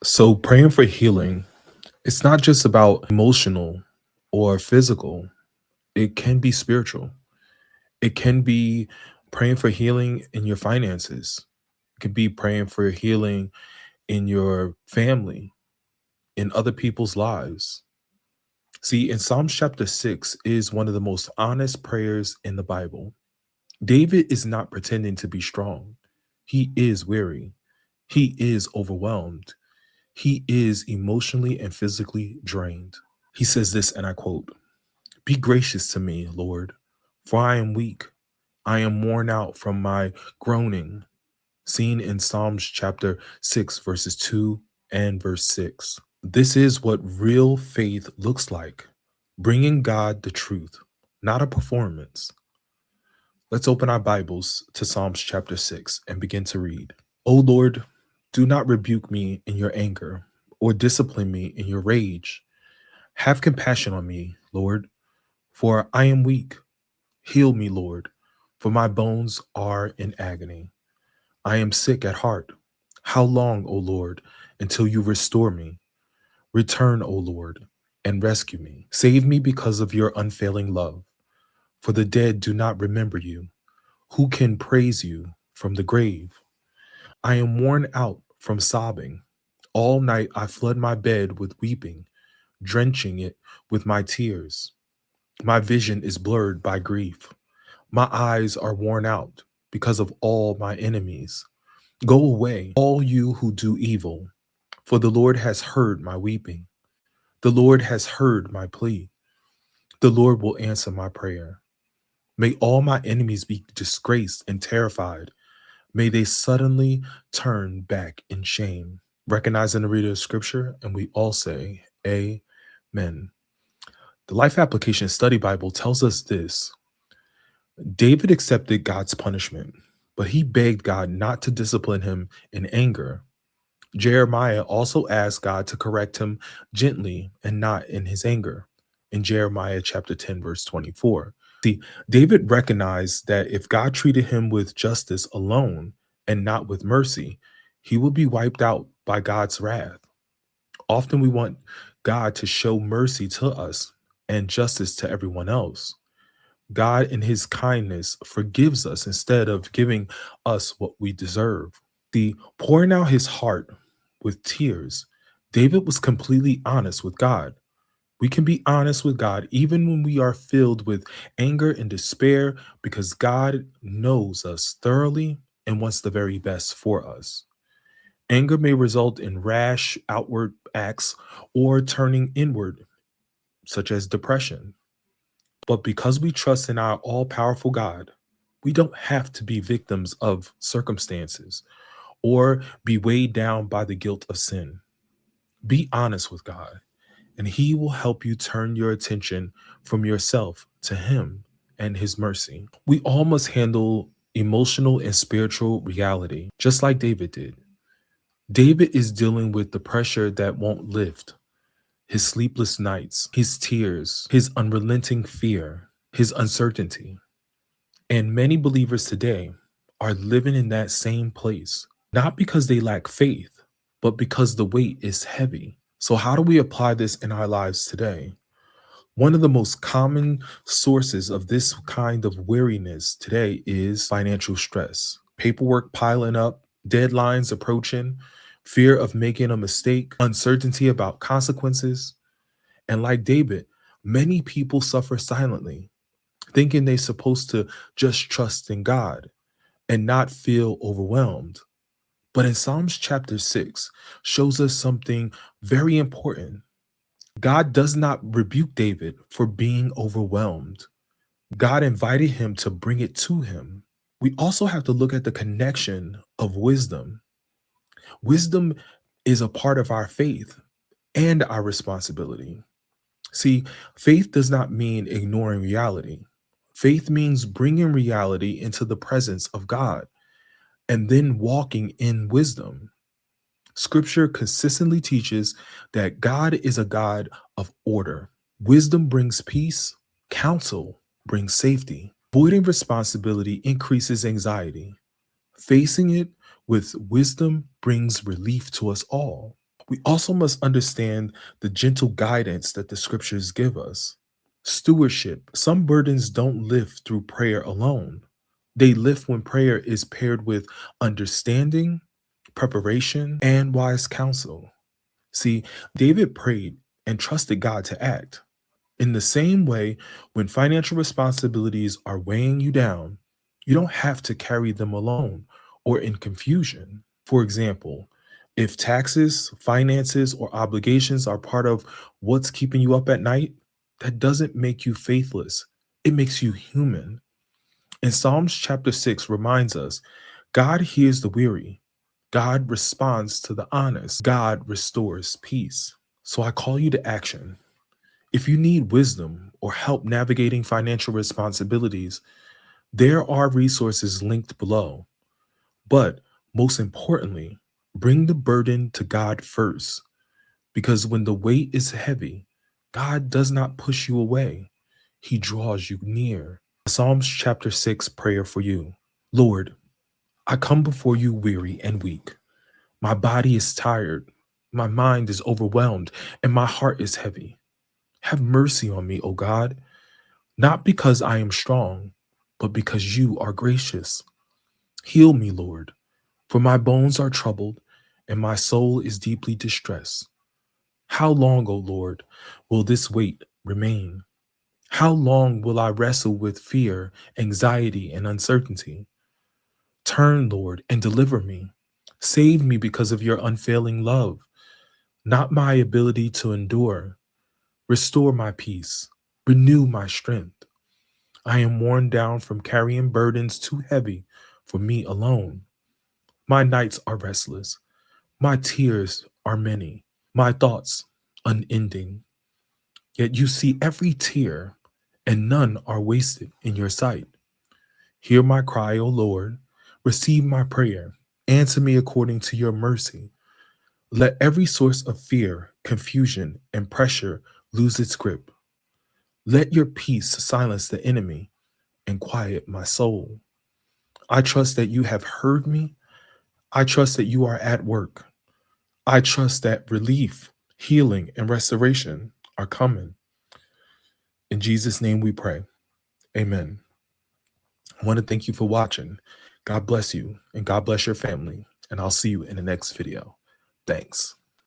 So, praying for healing, it's not just about emotional or physical, it can be spiritual. It can be praying for healing in your finances, it could be praying for healing in your family, in other people's lives. See, in Psalms chapter 6 is one of the most honest prayers in the Bible. David is not pretending to be strong. He is weary. He is overwhelmed. He is emotionally and physically drained. He says this, and I quote, "Be gracious to me, Lord, for I am weak. I am worn out from my groaning." Seen in Psalms chapter 6, verses 2 and verse 6. This is what real faith looks like, bringing God the truth, not a performance. Let's open our Bibles to Psalms chapter 6 and begin to read. O Lord, do not rebuke me in your anger or discipline me in your rage. Have compassion on me, Lord, for I am weak. Heal me, Lord, for my bones are in agony. I am sick at heart. How long, O Lord, until you restore me? Return, O Lord, and rescue me. Save me because of your unfailing love, for the dead do not remember you. Who can praise you from the grave? I am worn out from sobbing. All night I flood my bed with weeping, drenching it with my tears. My vision is blurred by grief. My eyes are worn out because of all my enemies. Go away, all you who do evil, for the Lord has heard my weeping. The Lord has heard my plea. The Lord will answer my prayer. May all my enemies be disgraced and terrified. May they suddenly turn back in shame. Recognizing the reader of scripture, and we all say, Amen. The Life Application Study Bible tells us this: David accepted God's punishment, but he begged God not to discipline him in anger. Jeremiah also asked God to correct him gently and not in his anger. In Jeremiah chapter 10, verse 24. See, David recognized that if God treated him with justice alone and not with mercy, he would be wiped out by God's wrath. Often we want God to show mercy to us and justice to everyone else. God, in his kindness, forgives us instead of giving us what we deserve. The pouring out his heart with tears, David was completely honest with God. We can be honest with God even when we are filled with anger and despair because God knows us thoroughly and wants the very best for us. Anger may result in rash outward acts or turning inward, such as depression. But because we trust in our all powerful God, we don't have to be victims of circumstances or be weighed down by the guilt of sin. Be honest with God, and He will help you turn your attention from yourself to Him and His mercy. We all must handle emotional and spiritual reality, just like David did. David is dealing with the pressure that won't lift, his sleepless nights, his tears, his unrelenting fear, his uncertainty. And many believers today are living in that same place, not because they lack faith, but because the weight is heavy. So, how do we apply this in our lives today? One of the most common sources of this kind of weariness today is financial stress, paperwork piling up, deadlines approaching, fear of making a mistake, uncertainty about consequences. And like David, many people suffer silently, thinking they're supposed to just trust in God and not feel overwhelmed. But in Psalms chapter 6 shows us something very important. God does not rebuke David for being overwhelmed. God invited him to bring it to him. We also have to look at the connection of wisdom. Wisdom is a part of our faith and our responsibility. See, faith does not mean ignoring reality. Faith means bringing reality into the presence of God and then walking in wisdom. Scripture consistently teaches that God is a God of order. Wisdom brings peace, counsel brings safety. Avoiding responsibility increases anxiety. Facing it with wisdom brings relief to us all. We also must understand the gentle guidance that the scriptures give us. Stewardship. Some burdens don't lift through prayer alone. They lift when prayer is paired with understanding, preparation, and wise counsel. See, David prayed and trusted God to act. In the same way, when financial responsibilities are weighing you down, you don't have to carry them alone or in confusion. For example, if taxes, finances, or obligations are part of what's keeping you up at night, that doesn't make you faithless. It makes you human. And Psalms chapter 6 reminds us God hears the weary, God responds to the honest, God restores peace. So I call you to action. If you need wisdom or help navigating financial responsibilities, there are resources linked below. But most importantly, bring the burden to God first, because when the weight is heavy, God does not push you away, He draws you near. Psalms chapter 6 prayer for you. Lord, I come before you weary and weak. My body is tired, my mind is overwhelmed, and my heart is heavy. Have mercy on me, O God, not because I am strong, but because you are gracious. Heal me, Lord, for my bones are troubled and my soul is deeply distressed. How long, O Lord, will this weight remain? How long will I wrestle with fear, anxiety, and uncertainty? Turn, Lord, and deliver me. Save me because of your unfailing love, not my ability to endure. Restore my peace. Renew my strength. I am worn down from carrying burdens too heavy for me alone. My nights are restless. My tears are many. My thoughts unending. Yet you see every tear, and none are wasted in your sight. Hear my cry, O Lord. Receive my prayer. Answer me according to your mercy. Let every source of fear, confusion, and pressure lose its grip. Let your peace silence the enemy and quiet my soul. I trust that you have heard me. I trust that you are at work. I trust that relief, healing, and restoration are coming. In Jesus' name we pray. Amen. I want to thank you for watching. God bless you and God bless your family. And I'll see you in the next video. Thanks.